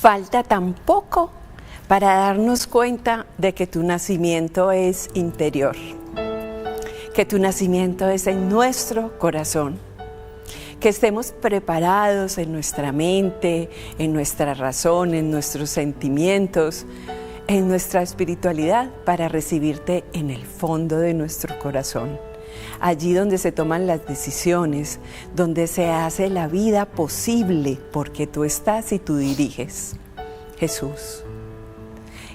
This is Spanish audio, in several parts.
Falta tan poco para darnos cuenta de que tu nacimiento es interior, que tu nacimiento es en nuestro corazón, que estemos preparados en nuestra mente, en nuestra razón, en nuestros sentimientos, en nuestra espiritualidad para recibirte en el fondo de nuestro corazón. Allí donde se toman las decisiones, donde se hace la vida posible, porque tú estás y tú diriges. Jesús,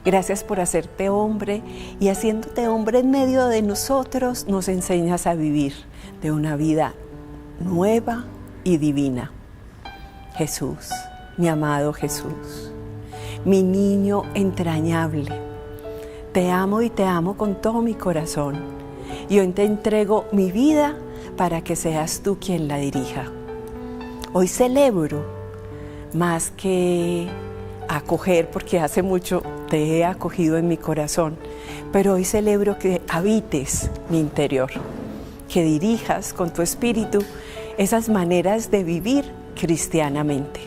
gracias por hacerte hombre y haciéndote hombre en medio de nosotros nos enseñas a vivir de una vida nueva y divina. Jesús, mi amado Jesús, mi niño entrañable, te amo y te amo con todo mi corazón. Y hoy te entrego mi vida para que seas tú quien la dirija. Hoy celebro más que acoger, porque hace mucho te he acogido en mi corazón, pero hoy celebro que habites mi interior, que dirijas con tu espíritu esas maneras de vivir cristianamente,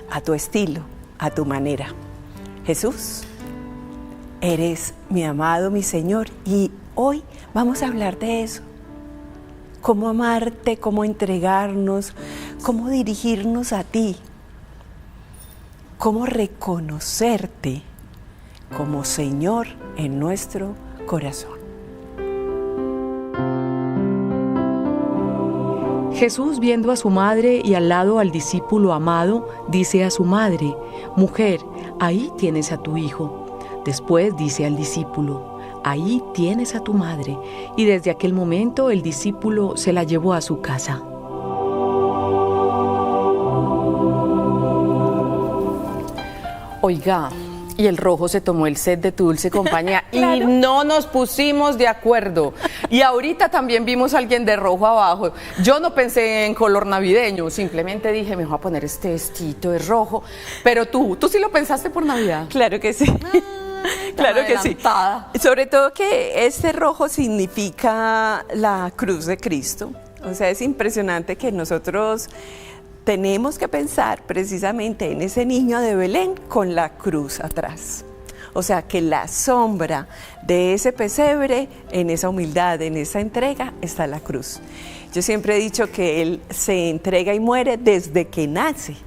a tu estilo, a tu manera. Jesús, eres mi amado, mi Señor, y hoy vamos a hablar de eso. Cómo amarte, cómo entregarnos, cómo dirigirnos a ti, cómo reconocerte como Señor en nuestro corazón. Jesús, viendo a su madre y al lado al discípulo amado, dice a su madre: Mujer, ahí tienes a tu hijo. Después dice al discípulo: Ahí tienes a tu madre. Y desde aquel momento el discípulo se la llevó a su casa. Oiga, y el rojo se tomó el set de Tu Dulce Compañía. Claro. Y no nos pusimos de acuerdo. Y ahorita también vimos a alguien de rojo abajo. Yo no pensé en color navideño, simplemente dije, me voy a poner este vestito de rojo. Pero tú sí lo pensaste por Navidad. Claro que sí. Claro que sí. Sobre todo que este rojo significa la cruz de Cristo. O sea, es impresionante que nosotros tenemos que pensar precisamente en ese niño de Belén con la cruz atrás. O sea, que la sombra de ese pesebre, en esa humildad, en esa entrega, está la cruz. Yo siempre he dicho que Él se entrega y muere desde que nace,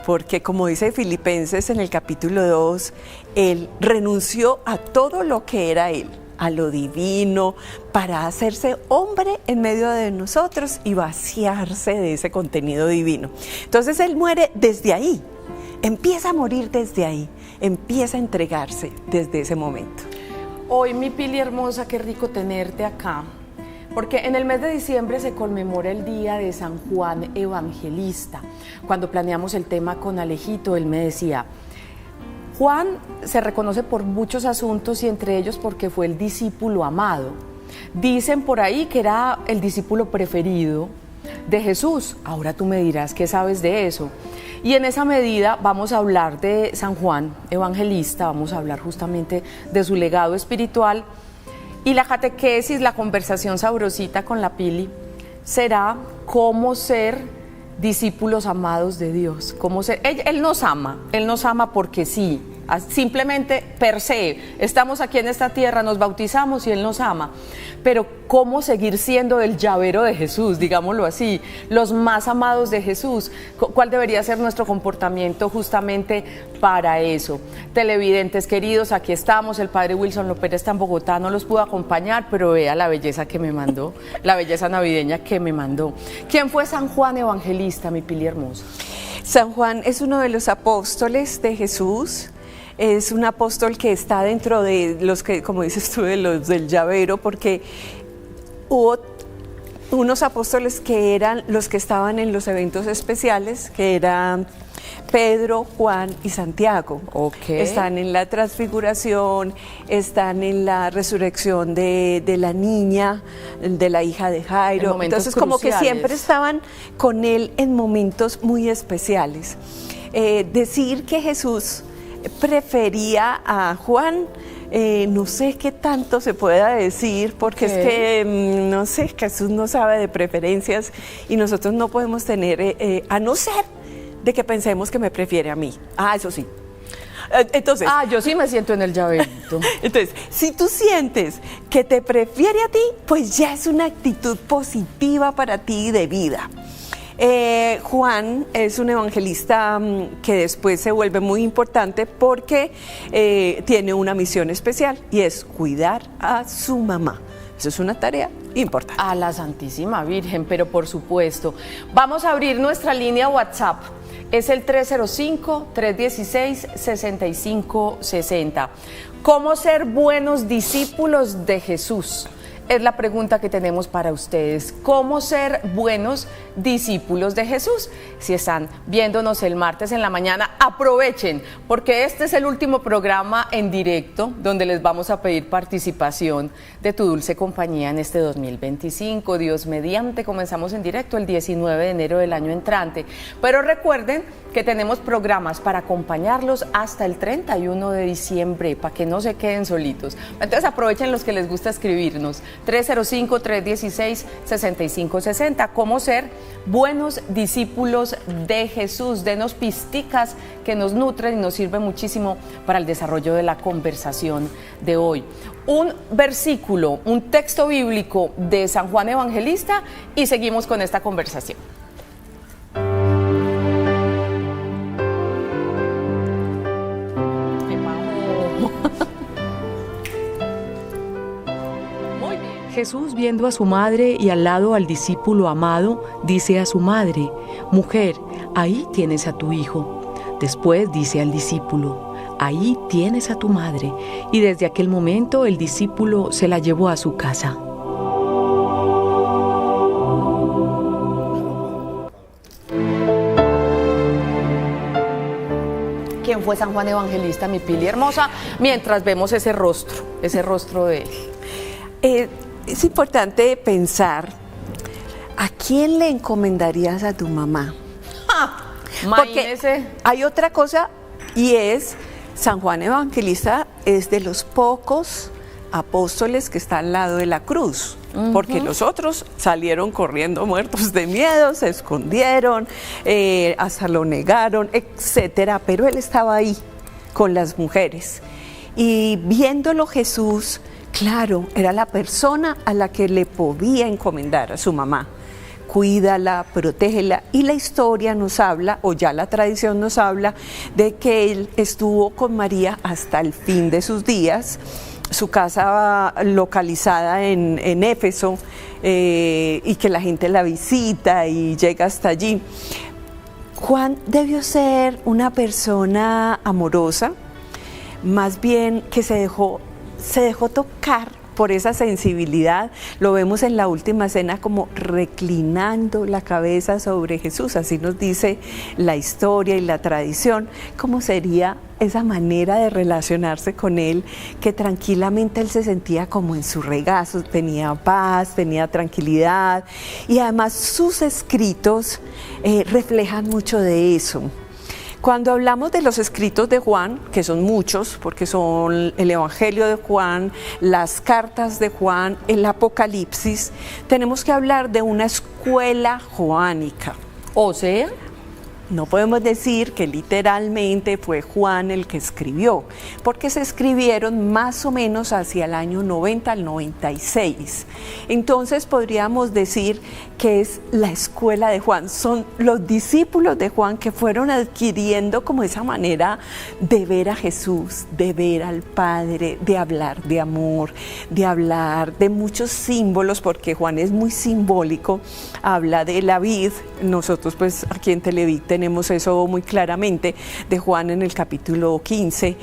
porque como dice Filipenses en el capítulo 2, Él renunció a todo lo que era Él, a lo divino, para hacerse hombre en medio de nosotros y vaciarse de ese contenido divino. Entonces Él muere desde ahí, empieza a morir desde ahí, empieza a entregarse desde ese momento. Hoy, mi Pili hermosa, qué rico tenerte acá, porque en el mes de diciembre se conmemora el día de San Juan Evangelista. Cuando planeamos el tema con Alejito, él me decía, Juan se reconoce por muchos asuntos y entre ellos porque fue el discípulo amado. Dicen por ahí que era el discípulo preferido de Jesús. Ahora tú me dirás qué sabes de eso. Y en esa medida vamos a hablar de San Juan Evangelista, vamos a hablar justamente de su legado espiritual. Y la catequesis, la conversación sabrosita con la Pili, será cómo ser discípulos amados de Dios. Cómo ser, Él nos ama porque sí, simplemente per se, estamos aquí en esta tierra, nos bautizamos y Él nos ama. Pero cómo seguir siendo el llavero de Jesús, digámoslo así, los más amados de Jesús. ¿Cuál debería ser nuestro comportamiento justamente para eso? Televidentes queridos, aquí estamos, el padre Wilson López está en Bogotá, no los pudo acompañar, pero vea la belleza que me mandó, la belleza navideña que me mandó. ¿Quién fue San Juan Evangelista, mi Pili hermosa? San Juan es uno de los apóstoles de Jesús. Es un apóstol que está dentro de los que, como dices tú, de los del llavero, porque hubo unos apóstoles que eran los que estaban en los eventos especiales, que eran Pedro, Juan y Santiago. Okay. Están en la transfiguración, están en la resurrección de la niña, de la hija de Jairo. Entonces, como que siempre estaban con él en momentos muy especiales. Decir que Jesús prefería a Juan, no sé qué tanto se pueda decir, porque es que, no sé, Jesús no sabe de preferencias y nosotros no podemos tener, a no ser de que pensemos que me prefiere a mí. Eso sí. Entonces, yo sí me siento en el llaverito. Entonces, si tú sientes que te prefiere a ti, pues ya es una actitud positiva para ti de vida. Juan es un evangelista que después se vuelve muy importante porque tiene una misión especial y es cuidar a su mamá. Eso es una tarea importante. A la Santísima Virgen, pero por supuesto. Vamos a abrir nuestra línea WhatsApp. Es el 305-316-6560. ¿Cómo ser buenos discípulos de Jesús? Es la pregunta que tenemos para ustedes. ¿Cómo ser buenos discípulos de Jesús? Si están viéndonos el martes en la mañana, aprovechen, porque este es el último programa en directo donde les vamos a pedir participación de tu dulce compañía en este 2025. Dios mediante, comenzamos en directo el 19 de enero del año entrante. Pero recuerden que tenemos programas para acompañarlos hasta el 31 de diciembre, para que no se queden solitos. Entonces aprovechen los que les gusta escribirnos. 305-316-6560. ¿Cómo ser buenos discípulos de Jesús? Denos pisticas que nos nutren y nos sirven muchísimo para el desarrollo de la conversación de hoy. Un versículo, un texto bíblico de San Juan Evangelista y seguimos con esta conversación. Jesús, viendo a su madre y al lado al discípulo amado, dice a su madre: Mujer, ahí tienes a tu hijo. Después dice al discípulo: Ahí tienes a tu madre. Y desde aquel momento el discípulo se la llevó a su casa. ¿Quién fue San Juan Evangelista, mi Pili hermosa? Mientras vemos ese rostro de él. Es importante pensar, ¿a quién le encomendarías a tu mamá? Porque hay otra cosa y es, San Juan Evangelista es de los pocos apóstoles que está al lado de la cruz, porque los otros salieron corriendo muertos de miedo, se escondieron, hasta lo negaron, etcétera, pero él estaba ahí con las mujeres y viéndolo Jesús, claro, era la persona a la que le podía encomendar a su mamá. Cuídala, protégela, y la historia nos habla, o ya la tradición nos habla, de que él estuvo con María hasta el fin de sus días. Su casa localizada en Éfeso, y que la gente la visita y llega hasta allí. Juan debió ser una persona amorosa, más bien que se dejó tocar por esa sensibilidad. Lo vemos en la última cena como reclinando la cabeza sobre Jesús, así nos dice la historia y la tradición. ¿Cómo sería esa manera de relacionarse con él? Que tranquilamente él se sentía como en su regazo, tenía paz, tenía tranquilidad, y además sus escritos reflejan mucho de eso. Cuando hablamos de los escritos de Juan, que son muchos, porque son el Evangelio de Juan, las cartas de Juan, el Apocalipsis, tenemos que hablar de una escuela joánica. O sea, no podemos decir que literalmente fue Juan el que escribió, porque se escribieron más o menos hacia el año 90 al 96. Entonces podríamos decir que es la escuela de Juan, son los discípulos de Juan que fueron adquiriendo como esa manera de ver a Jesús, de ver al Padre, de hablar de amor, de hablar de muchos símbolos, porque Juan es muy simbólico, habla de la vid. Nosotros pues aquí en Televid tenemos eso muy claramente, de Juan en el capítulo 15,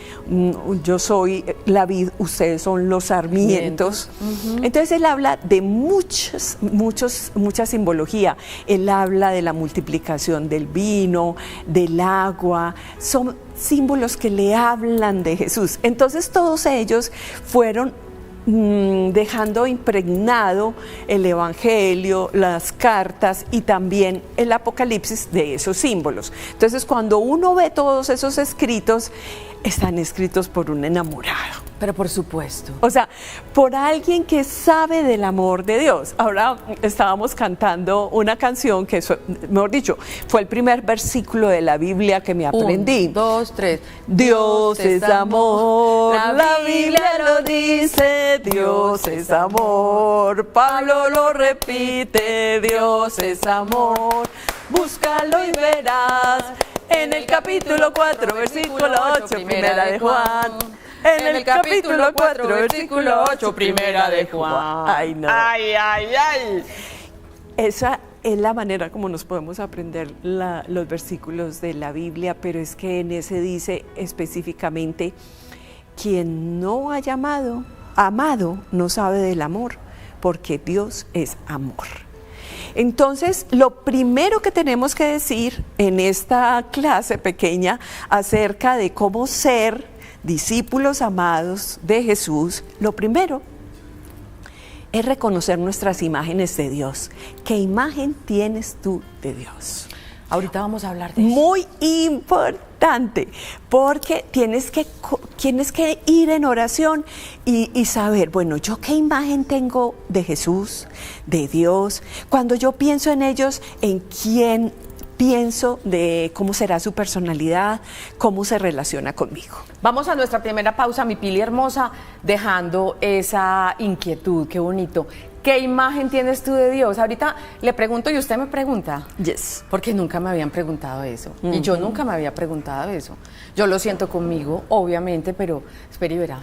yo soy la vid, ustedes son los sarmientos. Entonces él habla de mucha simbología. Él habla de la multiplicación del vino, del agua, son símbolos que le hablan de Jesús. Entonces todos ellos fueron dejando impregnado el Evangelio, las cartas y también el Apocalipsis de esos símbolos. Entonces, cuando uno ve todos esos escritos, están escritos por un enamorado. Pero por supuesto. O sea, por alguien que sabe del amor de Dios. Ahora estábamos cantando una canción que, mejor dicho, fue el primer versículo de la Biblia que me aprendí. 1, 2, 3. Dios es amor, la Biblia lo dice, Dios es amor. Pablo lo repite, Dios es amor. Búscalo y verás. En el capítulo 4, versículo 8, primera de Juan. En el capítulo 4, versículo 8, primera de Juan. Ay, no. Ay, ay, ay. Esa es la manera como nos podemos aprender los versículos de la Biblia, pero es que en ese dice específicamente, quien no haya amado no sabe del amor, porque Dios es amor. Entonces, lo primero que tenemos que decir en esta clase pequeña acerca de cómo ser discípulos amados de Jesús, lo primero es reconocer nuestras imágenes de Dios. ¿Qué imagen tienes tú de Dios? Ahorita vamos a hablar de eso. Muy importante, porque tienes que ir en oración y saber, bueno, ¿yo qué imagen tengo de Jesús, de Dios? Cuando yo pienso en ellos, ¿en quién pienso de cómo será su personalidad, cómo se relaciona conmigo? Vamos a nuestra primera pausa, mi Pili hermosa, dejando esa inquietud. Qué bonito. ¿Qué imagen tienes tú de Dios? Ahorita le pregunto y usted me pregunta. Yes. Porque nunca me habían preguntado eso. Y yo nunca me había preguntado eso. Yo lo siento conmigo, obviamente, pero espere y verá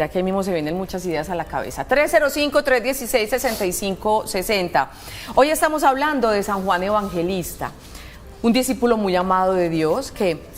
que ahí mismo se vienen muchas ideas a la cabeza. 305-316-6560. Hoy estamos hablando de San Juan Evangelista, un discípulo muy amado de Dios que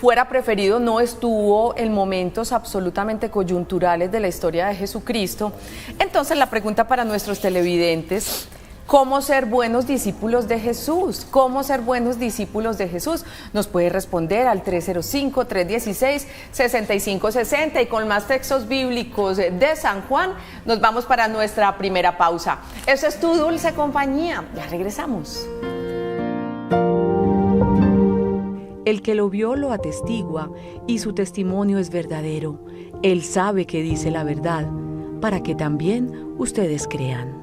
fuera preferido no estuvo en momentos absolutamente coyunturales de la historia de Jesucristo. Entonces la pregunta para nuestros televidentes: ¿cómo ser buenos discípulos de Jesús? ¿Cómo ser buenos discípulos de Jesús? Nos puede responder al 305-316-6560 y con más textos bíblicos de San Juan nos vamos para nuestra primera pausa. Eso es Tu Dulce Compañía. Ya regresamos. El que lo vio lo atestigua y su testimonio es verdadero. Él sabe que dice la verdad, para que también ustedes crean.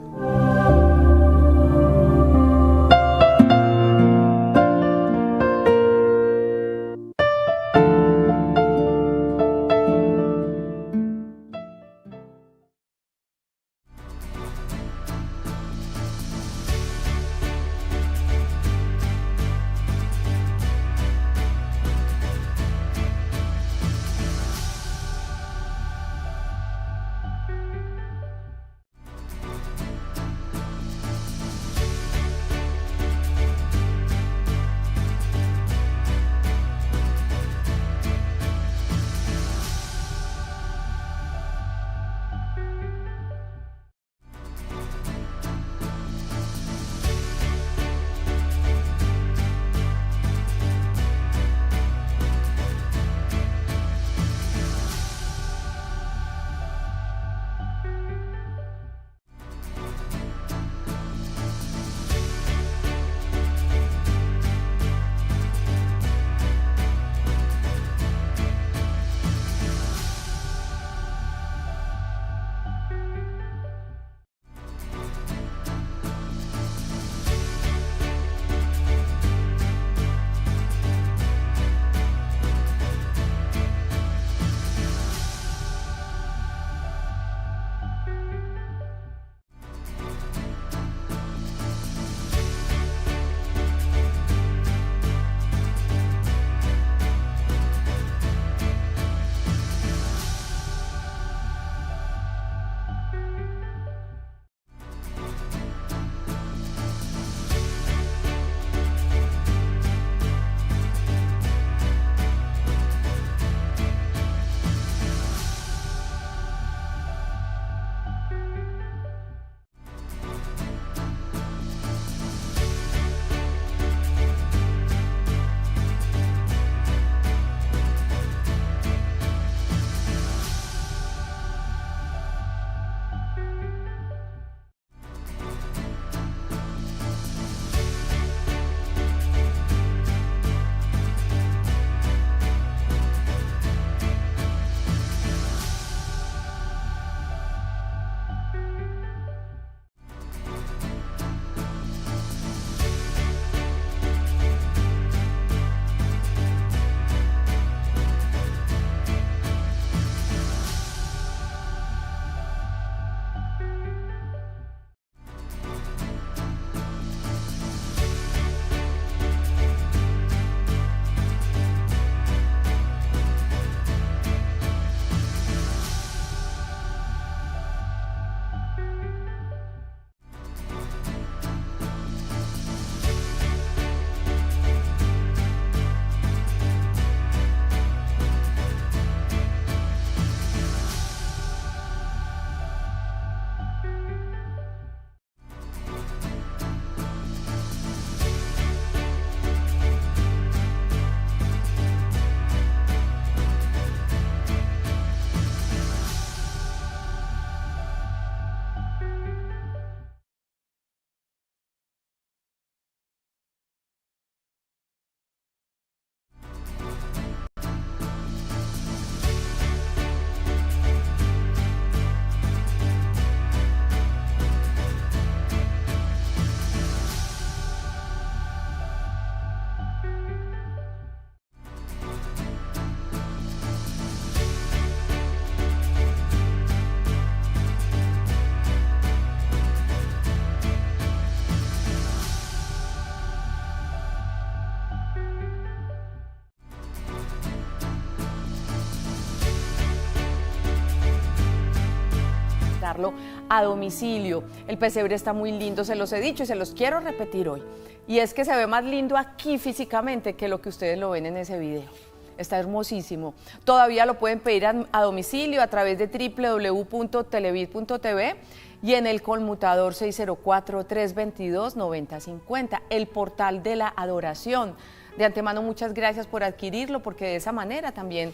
entregarlo a domicilio. El pesebre está muy lindo, se los he dicho y se los quiero repetir hoy. Y es que se ve más lindo aquí físicamente que lo que ustedes lo ven en ese video. Está hermosísimo. Todavía lo pueden pedir a domicilio a través de www.televid.tv y en el conmutador 604-322-9050, el portal de la adoración. De antemano, muchas gracias por adquirirlo, porque de esa manera también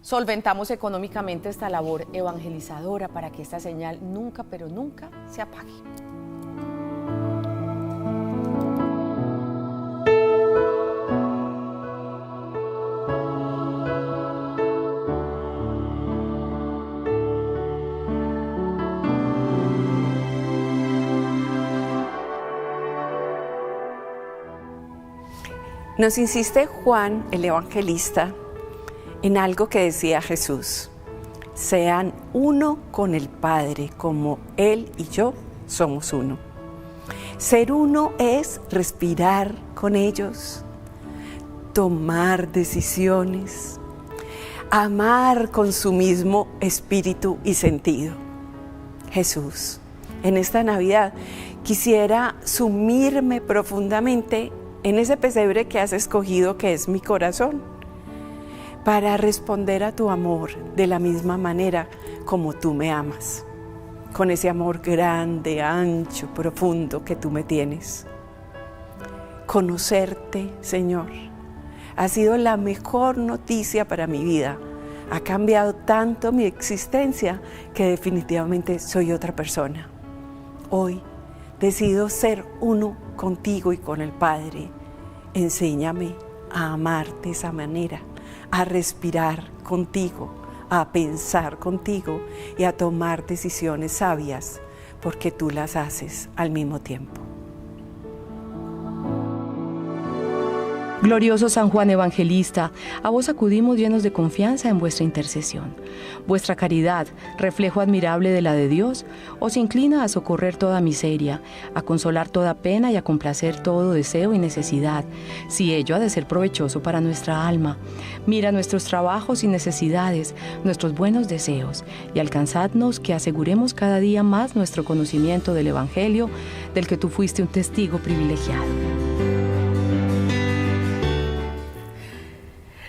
solventamos económicamente esta labor evangelizadora para que esta señal nunca, pero nunca se apague. Nos insiste Juan, el evangelista, en algo que decía Jesús: sean uno con el Padre, como Él y yo somos uno. Ser uno es respirar con ellos, tomar decisiones, amar con su mismo espíritu y sentido. Jesús, en esta Navidad quisiera sumirme profundamente en ese pesebre que has escogido, que es mi corazón, para responder a tu amor de la misma manera como tú me amas, con ese amor grande, ancho, profundo que tú me tienes. Conocerte, Señor, ha sido la mejor noticia para mi vida. Ha cambiado tanto mi existencia que definitivamente soy otra persona. Hoy decido ser uno contigo y con el Padre. Enséñame a amarte de esa manera, a respirar contigo, a pensar contigo y a tomar decisiones sabias, porque tú las haces al mismo tiempo. Glorioso San Juan Evangelista, a vos acudimos llenos de confianza en vuestra intercesión. Vuestra caridad, reflejo admirable de la de Dios, os inclina a socorrer toda miseria, a consolar toda pena y a complacer todo deseo y necesidad, si ello ha de ser provechoso para nuestra alma. Mira nuestros trabajos y necesidades, nuestros buenos deseos, y alcanzadnos que aseguremos cada día más nuestro conocimiento del Evangelio, del que tú fuiste un testigo privilegiado.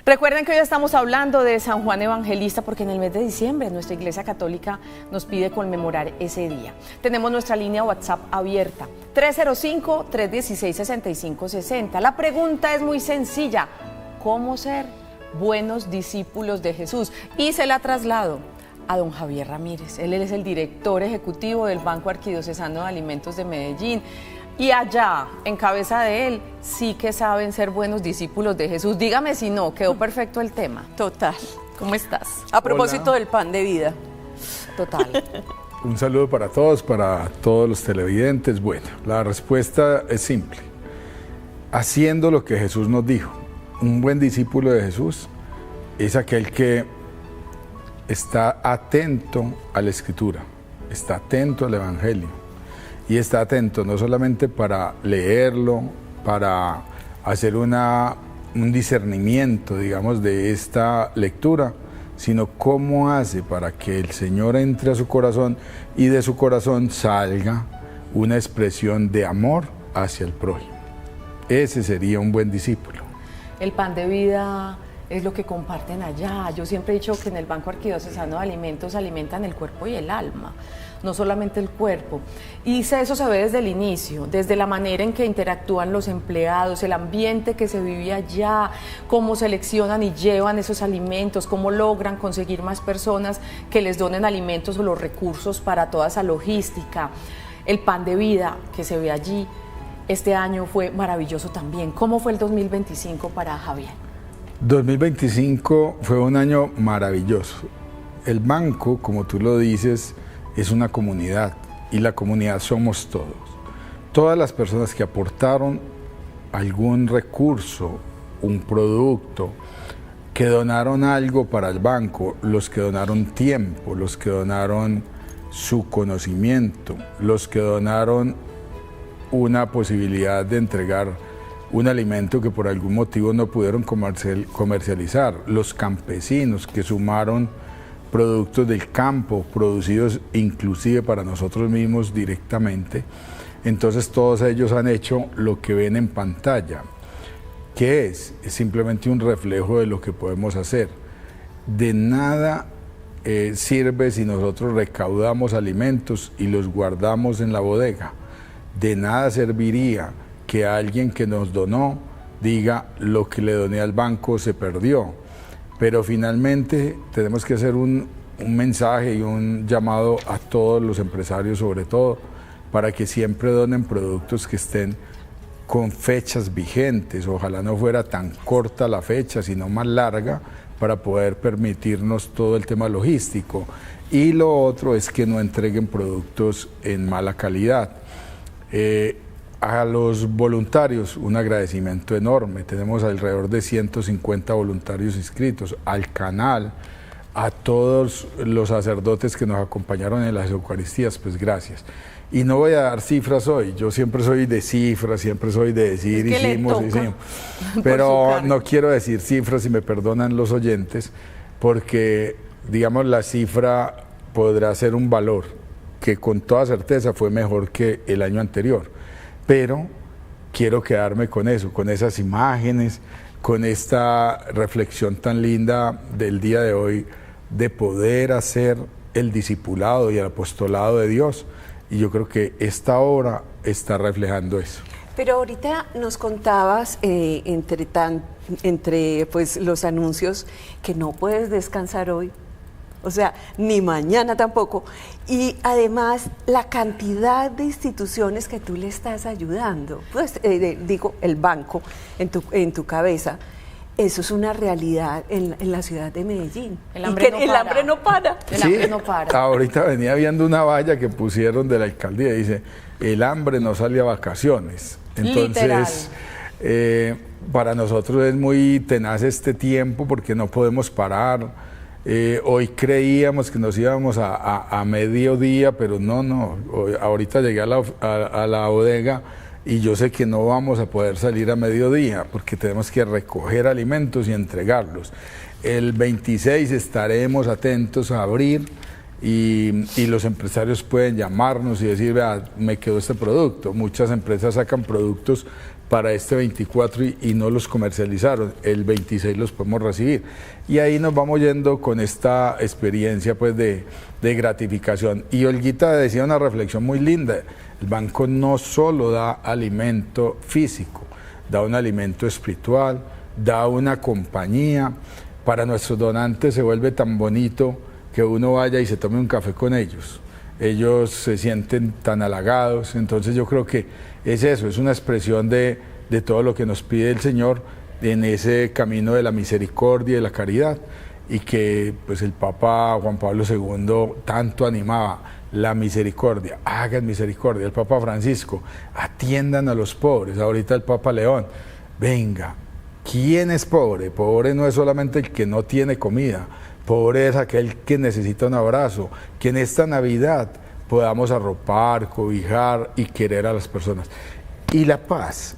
Recuerden que hoy estamos hablando de San Juan Evangelista porque en el mes de diciembre nuestra Iglesia Católica nos pide conmemorar ese día. Tenemos nuestra línea WhatsApp abierta, 305-316-6560. La pregunta es muy sencilla: ¿cómo ser buenos discípulos de Jesús? Y se la traslado a don Javier Ramírez. Él es el director ejecutivo del Banco Arquidiocesano de Alimentos de Medellín. Y allá, en cabeza de él, sí que saben ser buenos discípulos de Jesús. Dígame si no, quedó perfecto el tema. Total. ¿Cómo estás? A propósito del pan de vida. Total. Un saludo para todos los televidentes. Bueno, la respuesta es simple. Haciendo lo que Jesús nos dijo. Un buen discípulo de Jesús es aquel que está atento a la Escritura, está atento al Evangelio. Y está atento no solamente para leerlo, para hacer un discernimiento, digamos, de esta lectura, sino cómo hace para que el Señor entre a su corazón y de su corazón salga una expresión de amor hacia el prójimo. Ese sería un buen discípulo. El pan de vida es lo que comparten allá. Yo siempre he dicho que en el Banco Arquidiocesano de Alimentos alimentan el cuerpo y el alma, no solamente el cuerpo. Y eso se ve desde el inicio, desde la manera en que interactúan los empleados, el ambiente que se vive allá, cómo seleccionan y llevan esos alimentos, cómo logran conseguir más personas que les donen alimentos o los recursos para toda esa logística. El pan de vida que se ve allí este año fue maravilloso también. ¿Cómo fue el 2025 para Javier? 2025 fue un año maravilloso. El banco, como tú lo dices, es una comunidad y la comunidad somos todos. Todas las personas que aportaron algún recurso, un producto, que donaron algo para el banco, los que donaron tiempo, los que donaron su conocimiento, los que donaron una posibilidad de entregar un alimento que por algún motivo no pudieron comercializar, los campesinos que sumaron productos del campo, producidos inclusive para nosotros mismos directamente. Entonces todos ellos han hecho lo que ven en pantalla. ¿Qué es? Es simplemente un reflejo de lo que podemos hacer. De nada sirve si nosotros recaudamos alimentos y los guardamos en la bodega. De nada serviría que alguien que nos donó diga lo que le doné al banco se perdió. Pero finalmente tenemos que hacer un mensaje y un llamado a todos los empresarios, sobre todo, para que siempre donen productos que estén con fechas vigentes. Ojalá no fuera tan corta la fecha, sino más larga, para poder permitirnos todo el tema logístico. Y lo otro es que no entreguen productos en mala calidad. A los voluntarios un agradecimiento enorme, tenemos alrededor de 150 voluntarios inscritos, al canal, a todos los sacerdotes que nos acompañaron en las Eucaristías, pues gracias. Y no voy a dar cifras hoy, yo siempre soy de cifras, siempre soy de decir hicimos, pero no quiero decir cifras, y me perdonan los oyentes, porque digamos la cifra podrá ser un valor que con toda certeza fue mejor que el año anterior. Pero quiero quedarme con eso, con esas imágenes, con esta reflexión tan linda del día de hoy, de poder hacer el discipulado y el apostolado de Dios. Y yo creo que esta obra está reflejando eso. Pero ahorita nos contabas, entre pues, los anuncios, que no puedes descansar hoy. O sea, ni mañana tampoco. Y además, la cantidad de instituciones que tú le estás ayudando, pues digo, el banco en tu cabeza, eso es una realidad en la ciudad de Medellín. El hambre no para. El hambre no para. Ahorita venía viendo una valla que pusieron de la alcaldía, dice, el hambre no sale a vacaciones. Entonces, para nosotros es muy tenaz este tiempo porque no podemos parar. Hoy creíamos que nos íbamos a mediodía, pero no, ahorita llegué a la bodega y yo sé que no vamos a poder salir a mediodía porque tenemos que recoger alimentos y entregarlos. El 26 estaremos atentos a abrir y los empresarios pueden llamarnos y decir, vea, me quedó este producto. Muchas empresas sacan productos para este 24 y no los comercializaron, el 26 los podemos recibir. Y ahí nos vamos yendo con esta experiencia pues de gratificación. Y Olguita decía una reflexión muy linda, el banco no solo da alimento físico, da un alimento espiritual, da una compañía. Para nuestros donantes se vuelve tan bonito que uno vaya y se tome un café con ellos. Ellos se sienten tan halagados, entonces yo creo que es eso, es una expresión de todo lo que nos pide el Señor en ese camino de la misericordia y de la caridad, y que pues el Papa Juan Pablo II tanto animaba, la misericordia, hagan misericordia. El Papa Francisco, atiendan a los pobres. Ahorita el Papa León, venga, ¿quién es pobre? Pobre no es solamente el que no tiene comida, pobre es aquel que necesita un abrazo, que en esta Navidad podamos arropar, cobijar y querer a las personas. Y la paz,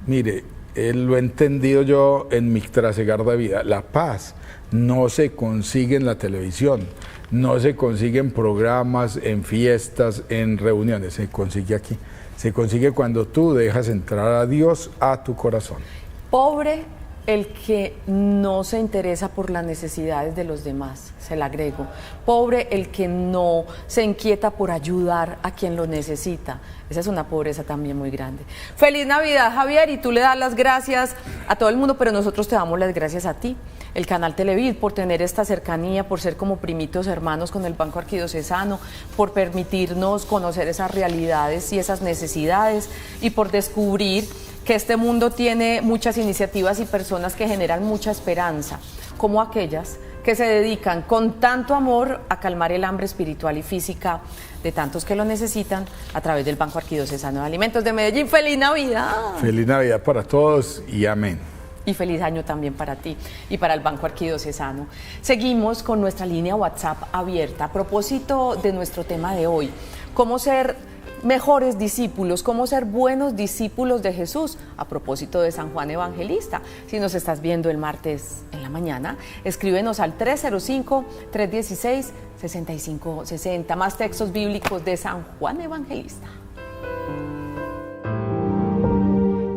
mire, lo he entendido yo en mi trasegar de vida, la paz no se consigue en la televisión, no se consigue en programas, en fiestas, en reuniones, se consigue aquí, se consigue cuando tú dejas entrar a Dios a tu corazón. Pobre el que no se interesa por las necesidades de los demás, se le agrego. Pobre el que no se inquieta por ayudar a quien lo necesita. Esa es una pobreza también muy grande. Feliz Navidad, Javier, y tú le das las gracias a todo el mundo, pero nosotros te damos las gracias a ti, el canal Televid, por tener esta cercanía, por ser como primitos hermanos con el Banco Arquidiocesano, por permitirnos conocer esas realidades y esas necesidades y por descubrir que este mundo tiene muchas iniciativas y personas que generan mucha esperanza, como aquellas que se dedican con tanto amor a calmar el hambre espiritual y física de tantos que lo necesitan a través del Banco Arquidiocesano de Alimentos de Medellín. ¡Feliz Navidad! Feliz Navidad para todos y amén. Y feliz año también para ti y para el Banco Arquidiocesano. Seguimos con nuestra línea WhatsApp abierta a propósito de nuestro tema de hoy, cómo ser mejores discípulos, cómo ser buenos discípulos de Jesús, a propósito de San Juan Evangelista. Si nos estás viendo el martes en la mañana, escríbenos al 305-316-6560. Más textos bíblicos de San Juan Evangelista.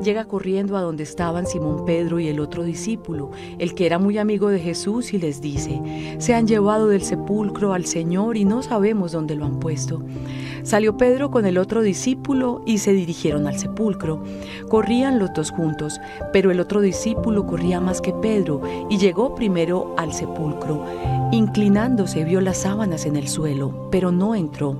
Llega corriendo a donde estaban Simón Pedro y el otro discípulo, el que era muy amigo de Jesús, y les dice: se han llevado del sepulcro al Señor y no sabemos dónde lo han puesto. Salió Pedro con el otro discípulo y se dirigieron al sepulcro. Corrían los dos juntos, pero el otro discípulo corría más que Pedro y llegó primero al sepulcro. Inclinándose, vio las sábanas en el suelo, pero no entró.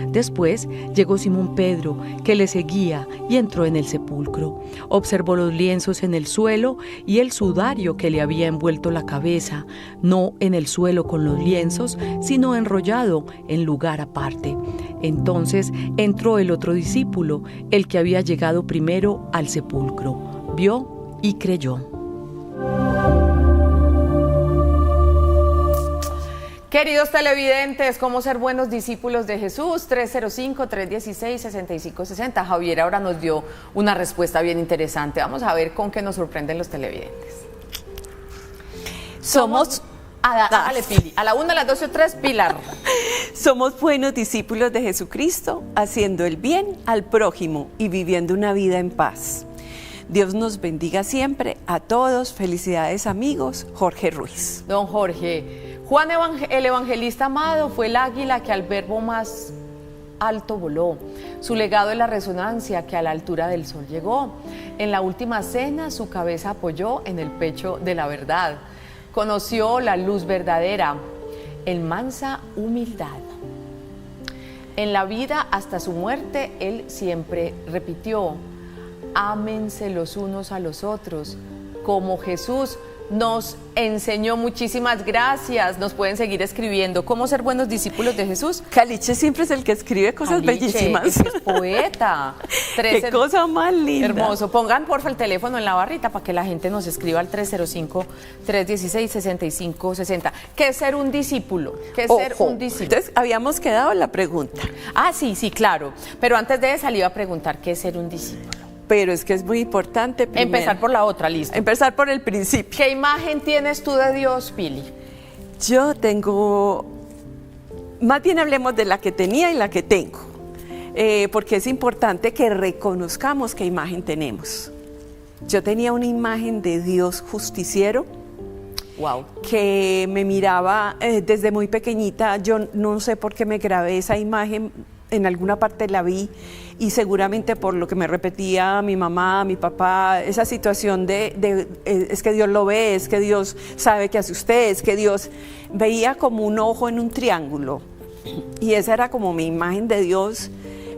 Después llegó Simón Pedro, que le seguía, y entró en el sepulcro. Observó los lienzos en el suelo y el sudario que le había envuelto la cabeza, no en el suelo con los lienzos, sino enrollado en lugar aparte. Entonces entró el otro discípulo, el que había llegado primero al sepulcro. Vio y creyó. Queridos televidentes, ¿cómo ser buenos discípulos de Jesús? 305-316-6560. Javier ahora nos dio una respuesta bien interesante. Vamos a ver con qué nos sorprenden los televidentes. Dale, Pili. A la 1, a las 2 y 3, Pilar. Somos buenos discípulos de Jesucristo, haciendo el bien al prójimo y viviendo una vida en paz. Dios nos bendiga siempre a todos. Felicidades, amigos. Jorge Ruiz. Don Jorge. Juan el evangelista amado fue el águila que al verbo más alto voló. Su legado es la resonancia que a la altura del sol llegó. En la última cena su cabeza apoyó en el pecho de la verdad. Conoció la luz verdadera, en mansa humildad. En la vida hasta su muerte él siempre repitió: ámense los unos a los otros, como Jesús nos enseñó. Muchísimas gracias. Nos pueden seguir escribiendo. ¿Cómo ser buenos discípulos de Jesús? Caliche siempre es el que escribe cosas bellísimas. Es poeta. Qué cosa más linda. Hermoso. Pongan porfa el teléfono en la barrita para que la gente nos escriba al 305-316-6560. ¿Qué es ser un discípulo? ¿Qué es ser un discípulo? Entonces, habíamos quedado en la pregunta. Sí, claro. Pero antes de esa le iba a preguntar qué es ser un discípulo. Pero es que es muy importante primero empezar por la otra, listo. Empezar por el principio. ¿Qué imagen tienes tú de Dios, Pili? Yo tengo, más bien hablemos de la que tenía y la que tengo, porque es importante que reconozcamos qué imagen tenemos. Yo tenía una imagen de Dios justiciero. Wow. Que me miraba desde muy pequeñita. Yo no sé por qué me grabé esa imagen, en alguna parte la vi, y seguramente por lo que me repetía mi mamá, mi papá, esa situación es que Dios lo ve, es que Dios sabe qué hace usted, es que Dios veía como un ojo en un triángulo, y esa era como mi imagen de Dios.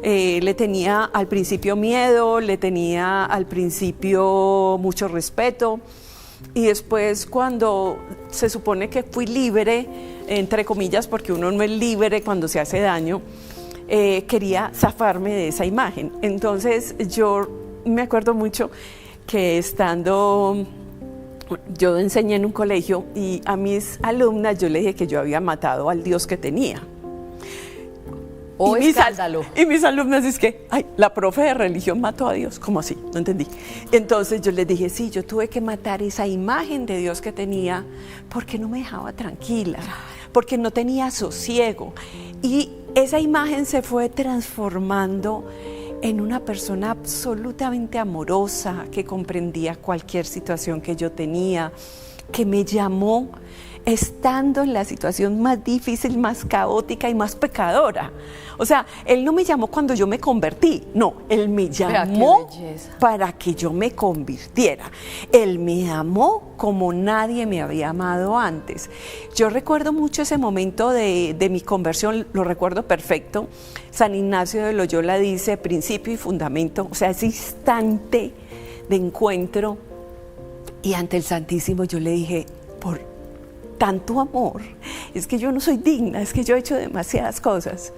Le tenía al principio miedo, le tenía al principio mucho respeto, y después, cuando se supone que fui libre, entre comillas, porque uno no es libre cuando se hace daño, quería zafarme de esa imagen. Entonces yo me acuerdo mucho que yo enseñé en un colegio, y a mis alumnas yo le dije que yo había matado al Dios que tenía. Escándalo. Y mis alumnas es que, la profe de religión mató a Dios. ¿Cómo así? No entendí. Entonces yo les dije, sí, yo tuve que matar esa imagen de Dios que tenía, porque no me dejaba tranquila, porque no tenía sosiego. Y esa imagen se fue transformando en una persona absolutamente amorosa, que comprendía cualquier situación que yo tenía, que me llamó estando en la situación más difícil, más caótica y más pecadora. O sea, Él no me llamó cuando yo me convertí, no, Él me llamó para que yo me convirtiera. Él me amó como nadie me había amado antes. Yo recuerdo mucho ese momento de mi conversión, lo recuerdo perfecto. San Ignacio de Loyola dice principio y fundamento, o sea, ese instante de encuentro. Y ante el Santísimo yo le dije, por tanto amor, es que yo no soy digna, es que yo he hecho demasiadas cosas.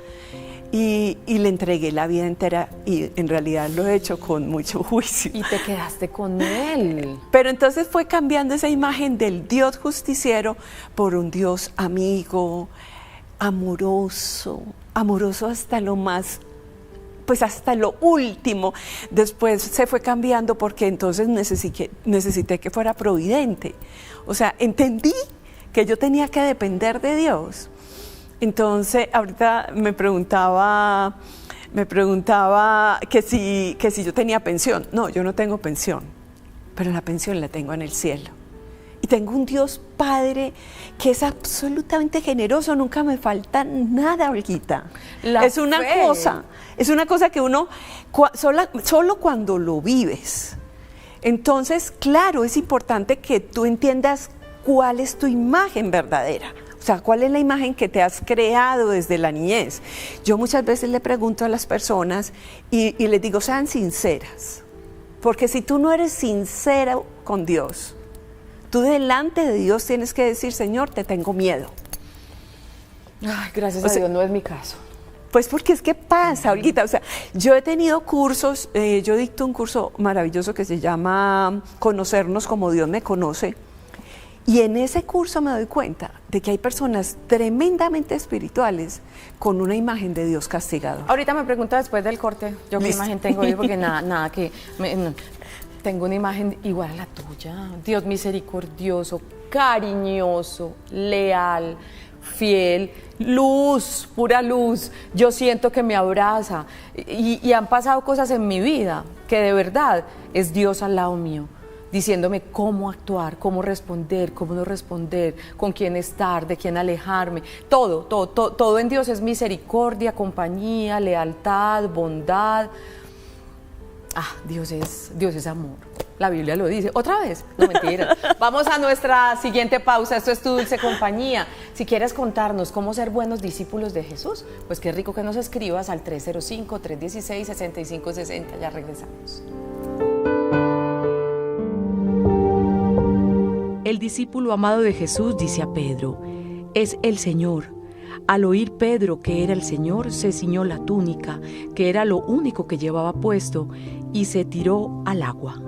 Y le entregué la vida entera, y en realidad lo he hecho con mucho juicio. Y te quedaste con Él. Pero entonces fue cambiando esa imagen del Dios justiciero por un Dios amigo, amoroso hasta lo más pues hasta lo último. Después se fue cambiando porque entonces necesité que fuera providente. O sea, entendí que yo tenía que depender de Dios. Entonces, ahorita me preguntaba que si yo tenía pensión. No, yo no tengo pensión, pero la pensión la tengo en el cielo. Y tengo un Dios Padre que es absolutamente generoso, nunca me falta nada, Olguita. Es una cosa que uno, solo cuando lo vives. Entonces, claro, es importante que tú entiendas cuál es tu imagen verdadera. O sea, ¿cuál es la imagen que te has creado desde la niñez? Yo muchas veces le pregunto a las personas y les digo, sean sinceras. Porque si tú no eres sincera con Dios, tú delante de Dios tienes que decir, Señor, te tengo miedo. Ay, gracias a Dios, no es mi caso. Pues porque es que pasa, Olguita, o sea, yo he tenido cursos, yo dicto un curso maravilloso que se llama Conocernos como Dios me conoce, y en ese curso me doy cuenta de que hay personas tremendamente espirituales con una imagen de Dios castigador. Ahorita me pregunta después del corte, yo qué imagen tengo hoy, porque nada que... tengo una imagen igual a la tuya, Dios misericordioso, cariñoso, leal, fiel, luz, pura luz. Yo siento que me abraza y han pasado cosas en mi vida que de verdad es Dios al lado mío, diciéndome cómo actuar, cómo responder, cómo no responder, con quién estar, de quién alejarme. Todo en Dios es misericordia, compañía, lealtad, bondad. Dios es amor. La Biblia lo dice. ¿Otra vez? No, mentira. Vamos a nuestra siguiente pausa. Esto es Tu Dulce Compañía. Si quieres contarnos cómo ser buenos discípulos de Jesús, pues qué rico que nos escribas al 305-316-6560. Ya regresamos. El discípulo amado de Jesús dice a Pedro, es el Señor. Al oír Pedro que era el Señor, se ciñó la túnica, que era lo único que llevaba puesto, y se tiró al agua.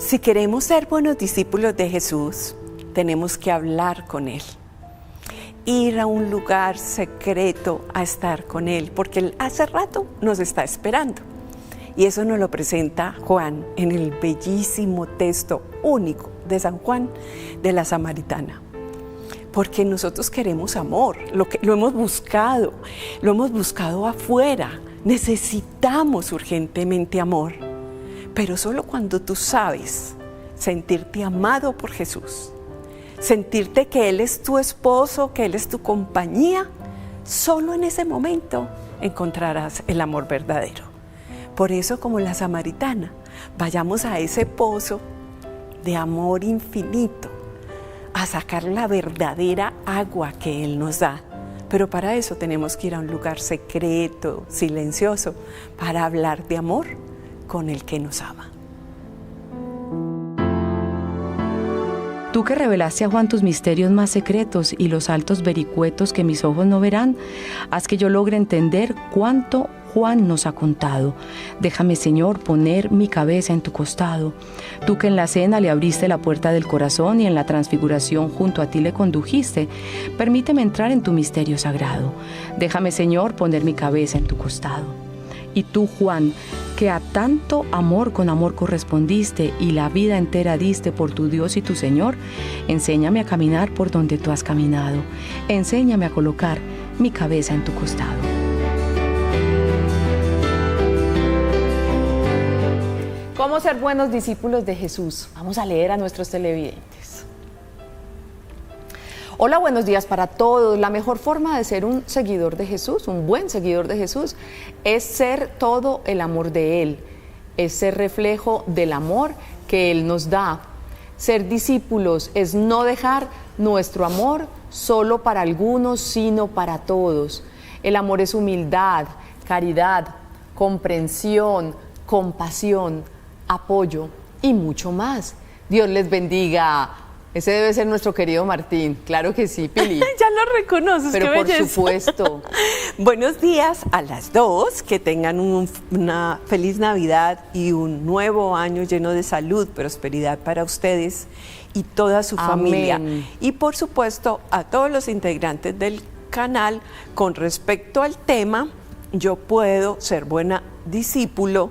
Si queremos ser buenos discípulos de Jesús, tenemos que hablar con Él. Ir a un lugar secreto a estar con Él, porque Él hace rato nos está esperando. Y eso nos lo presenta Juan en el bellísimo texto único de San Juan de la Samaritana. Porque nosotros queremos amor, lo hemos buscado afuera. Necesitamos urgentemente amor, pero solo cuando tú sabes sentirte amado por Jesús, sentirte que Él es tu esposo, que Él es tu compañía, solo en ese momento encontrarás el amor verdadero. Por eso, como la samaritana, vayamos a ese pozo de amor infinito, a sacar la verdadera agua que Él nos da. Pero para eso tenemos que ir a un lugar secreto, silencioso, para hablar de amor con el que nos ama. Tú que revelaste a Juan tus misterios más secretos y los altos vericuetos que mis ojos no verán, haz que yo logre entender cuánto Juan nos ha contado. Déjame, Señor, poner mi cabeza en tu costado. Tú que en la cena le abriste la puerta del corazón y en la transfiguración junto a ti le condujiste, permíteme entrar en tu misterio sagrado. Déjame, Señor, poner mi cabeza en tu costado. Y tú, Juan, que a tanto amor con amor correspondiste y la vida entera diste por tu Dios y tu Señor, enséñame a caminar por donde tú has caminado. Enséñame a colocar mi cabeza en tu costado. ¿Cómo ser buenos discípulos de Jesús? Vamos a leer a nuestros televidentes. Hola, buenos días para todos. La mejor forma de ser un seguidor de Jesús, un buen seguidor de Jesús, es ser todo el amor de Él, es ser reflejo del amor que Él nos da. Ser discípulos es no dejar nuestro amor solo para algunos, sino para todos. El amor es humildad, caridad, comprensión, compasión, apoyo y mucho más. Dios les bendiga. Ese debe ser nuestro querido Martín. Claro que sí, Pili. Ya lo reconoces, pero qué por belleza. Supuesto. Buenos días a las dos, que tengan una feliz Navidad y un nuevo año lleno de salud, prosperidad para ustedes y toda su familia. Y por supuesto a todos los integrantes del canal. Con respecto al tema, yo puedo ser buena discípula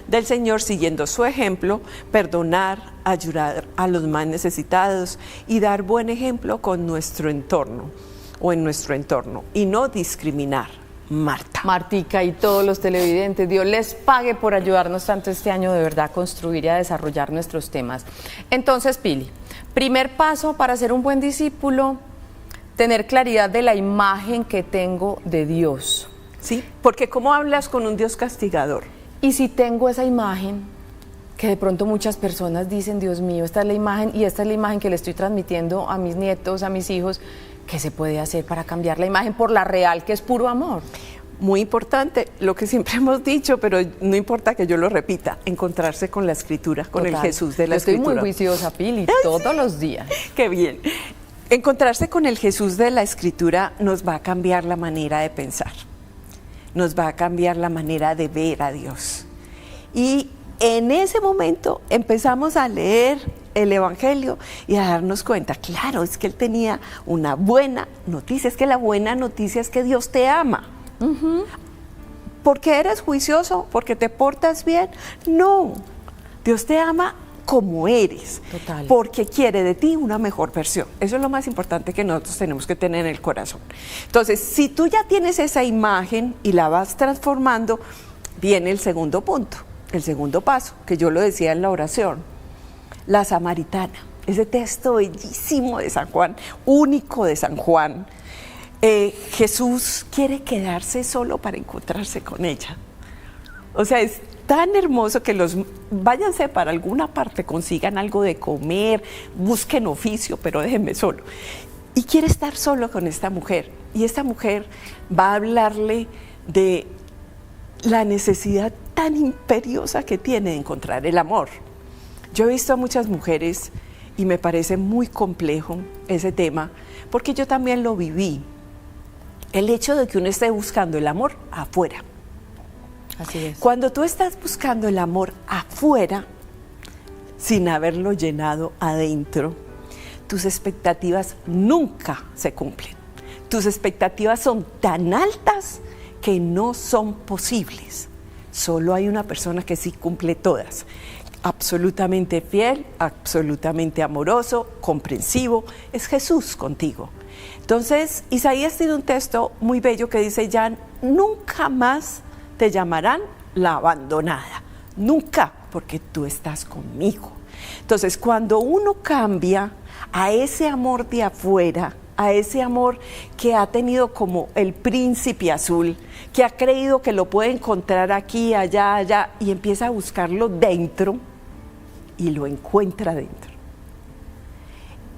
del Señor siguiendo su ejemplo, perdonar, ayudar a los más necesitados y dar buen ejemplo con nuestro entorno o en nuestro entorno y no discriminar. Marta. Martica y todos los televidentes, Dios les pague por ayudarnos tanto este año de verdad a construir y a desarrollar nuestros temas. Entonces, Pili, primer paso para ser un buen discípulo, tener claridad de la imagen que tengo de Dios. Sí, porque ¿cómo hablas con un Dios castigador? Y si tengo esa imagen, que de pronto muchas personas dicen, Dios mío, esta es la imagen y esta es la imagen que le estoy transmitiendo a mis nietos, a mis hijos, ¿qué se puede hacer para cambiar la imagen por la real, que es puro amor? Muy importante, lo que siempre hemos dicho, pero no importa que yo lo repita, encontrarse con la Escritura, con el Jesús de la Escritura. Estoy muy juiciosa, Pili, todos los días. Qué bien. Encontrarse con el Jesús de la Escritura nos va a cambiar la manera de pensar. Nos va a cambiar la manera de ver a Dios. Y en ese momento empezamos a leer el Evangelio y a darnos cuenta, claro, es que Él tenía una buena noticia, es que la buena noticia es que Dios te ama. ¿Porque eres juicioso? ¿Porque te portas bien? No, Dios te ama como eres. Total. Porque quiere de ti una mejor versión. Eso es lo más importante que nosotros tenemos que tener en el corazón. Entonces, si tú ya tienes esa imagen y la vas transformando, viene el segundo punto, el segundo paso, que yo lo decía en la oración, la samaritana, ese texto bellísimo de San Juan, único de San Juan. Jesús quiere quedarse solo para encontrarse con ella. O sea, es tan hermoso que váyanse para alguna parte, consigan algo de comer, busquen oficio, pero déjenme solo. Y quiere estar solo con esta mujer. Y esta mujer va a hablarle de la necesidad tan imperiosa que tiene de encontrar el amor. Yo he visto a muchas mujeres y me parece muy complejo ese tema, porque yo también lo viví. El hecho de que uno esté buscando el amor afuera. Así es. Cuando tú estás buscando el amor afuera, sin haberlo llenado adentro, tus expectativas nunca se cumplen. Tus expectativas son tan altas que no son posibles. Solo hay una persona que sí cumple todas. Absolutamente fiel, absolutamente amoroso, comprensivo, es Jesús contigo. Entonces, Isaías tiene un texto muy bello que dice, ya nunca más te llamarán la abandonada, nunca, porque tú estás conmigo. Entonces, cuando uno cambia a ese amor de afuera, a ese amor que ha tenido como el príncipe azul, que ha creído que lo puede encontrar aquí, allá, allá, y empieza a buscarlo dentro, y lo encuentra dentro.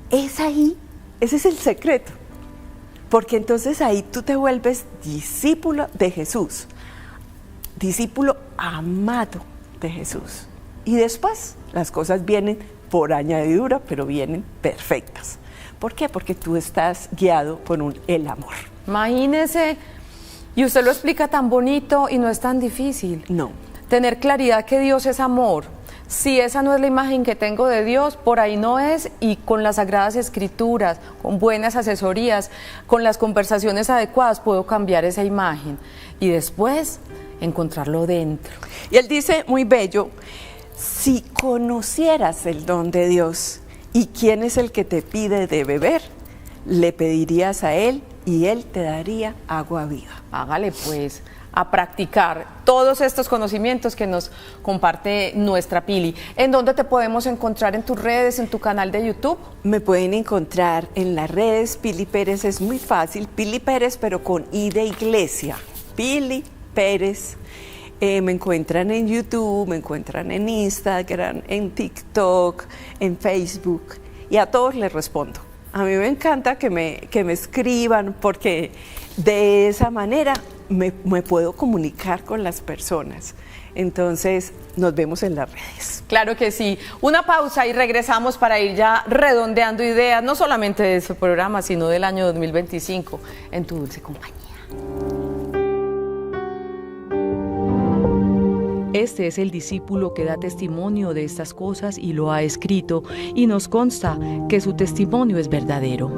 Es ahí, ese es el secreto, porque entonces ahí tú te vuelves discípulo de Jesús, discípulo amado de Jesús. Y después las cosas vienen por añadidura, pero vienen perfectas. ¿Por qué? Porque tú estás guiado por el amor. Imagínese, y usted lo explica tan bonito y no es tan difícil. No. Tener claridad que Dios es amor. Si esa no es la imagen que tengo de Dios, por ahí no es, y con las Sagradas Escrituras, con buenas asesorías, con las conversaciones adecuadas, puedo cambiar esa imagen y después encontrarlo dentro. Y él dice muy bello, si conocieras el don de Dios y quién es el que te pide de beber, le pedirías a él y él te daría agua viva. Hágale pues, a practicar todos estos conocimientos que nos comparte nuestra Pili. ¿En dónde te podemos encontrar? ¿En tus redes, en tu canal de YouTube? Me pueden encontrar en las redes. Pili Pérez es muy fácil, Pili Pérez pero con I de iglesia, Pili Pérez. Me encuentran en YouTube, me encuentran en Instagram, en TikTok, en Facebook, y a todos les respondo. A mí me encanta que me escriban, porque de esa manera me puedo comunicar con las personas. Entonces, nos vemos en las redes. Claro que sí. Una pausa y regresamos para ir ya redondeando ideas, no solamente de este programa, sino del año 2025, en Tu Dulce Compañía. Este es el discípulo que da testimonio de estas cosas y lo ha escrito, y nos consta que su testimonio es verdadero.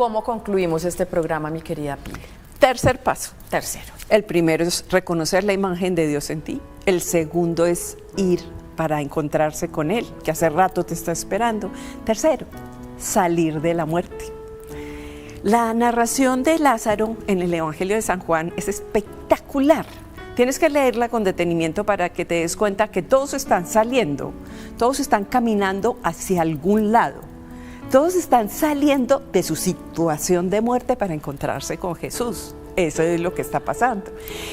¿Cómo concluimos este programa, mi querida Pili? Tercer paso. Tercero. El primero es reconocer la imagen de Dios en ti. El segundo es ir para encontrarse con Él, que hace rato te está esperando. Tercero, salir de la muerte. La narración de Lázaro en el Evangelio de San Juan es espectacular. Tienes que leerla con detenimiento para que te des cuenta que todos están saliendo, todos están caminando hacia algún lado. Todos están saliendo de su situación de muerte para encontrarse con Jesús. Eso es lo que está pasando.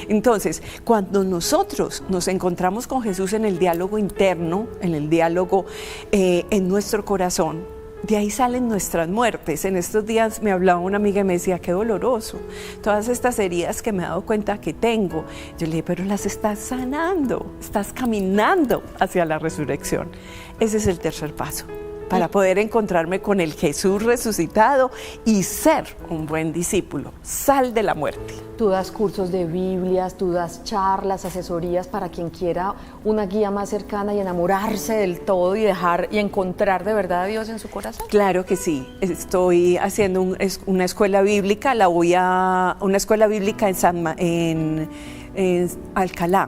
Entonces, cuando nosotros nos encontramos con Jesús en el diálogo interno, en el diálogo en nuestro corazón, de ahí salen nuestras muertes. En estos días me hablaba una amiga y me decía, qué doloroso, todas estas heridas que me he dado cuenta que tengo. Yo le dije, pero las estás sanando, estás caminando hacia la resurrección. Ese es el tercer paso, para poder encontrarme con el Jesús resucitado y ser un buen discípulo. Sal de la muerte. Tú das cursos de Biblias, tú das charlas, asesorías para quien quiera una guía más cercana y enamorarse del todo y dejar y encontrar de verdad a Dios en su corazón. Claro que sí. Estoy haciendo una escuela bíblica, una escuela bíblica en Alcalá.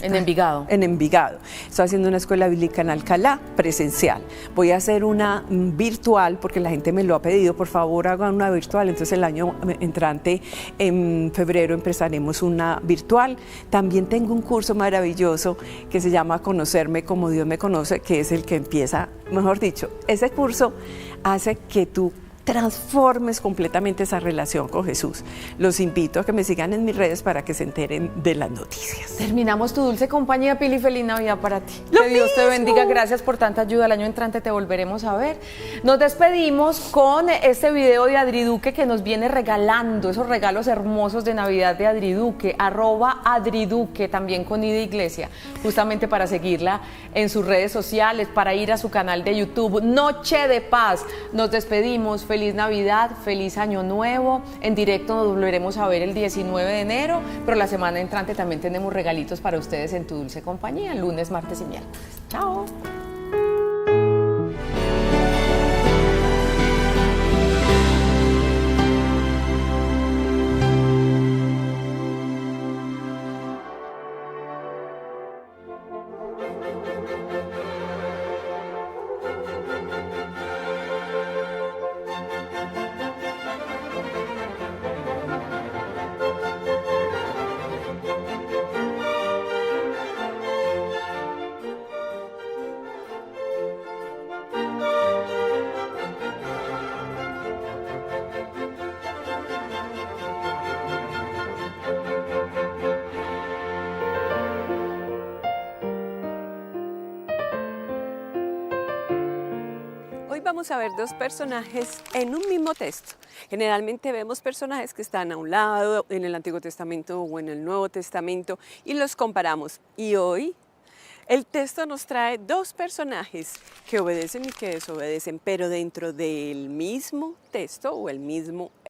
En Envigado. En Envigado. Estoy haciendo una escuela bíblica en Alcalá, presencial. Voy a hacer una virtual, porque la gente me lo ha pedido, por favor hagan una virtual. Entonces el año entrante, en febrero, empezaremos una virtual. También tengo un curso maravilloso que se llama Conocerme como Dios me conoce, que es el que empieza, mejor dicho, ese curso hace que tú transformes completamente esa relación con Jesús. Los invito a que me sigan en mis redes para que se enteren de las noticias. Terminamos tu dulce compañía, Pili. Feliz Navidad para ti. Lo Que Dios te mismo. bendiga. Gracias por tanta ayuda. El año entrante te volveremos a ver. Nos despedimos con este video de Adri Duque que nos viene regalando esos regalos hermosos de Navidad de Adri Duque. @Adri Duque, también con I de Iglesia, justamente para seguirla en sus redes sociales, para ir a su canal de YouTube. Noche de Paz. Nos despedimos. Feliz Navidad, feliz Año Nuevo. En directo nos volveremos a ver el 19 de enero, pero la semana entrante también tenemos regalitos para ustedes en Tu Dulce Compañía, lunes, martes y miércoles. Chao. Hoy vamos a ver dos personajes en un mismo texto. Generalmente vemos personajes que están a un lado en el Antiguo Testamento o en el Nuevo Testamento y los comparamos. Y hoy el texto nos trae dos personajes que obedecen y que desobedecen, pero dentro del mismo texto o el mismo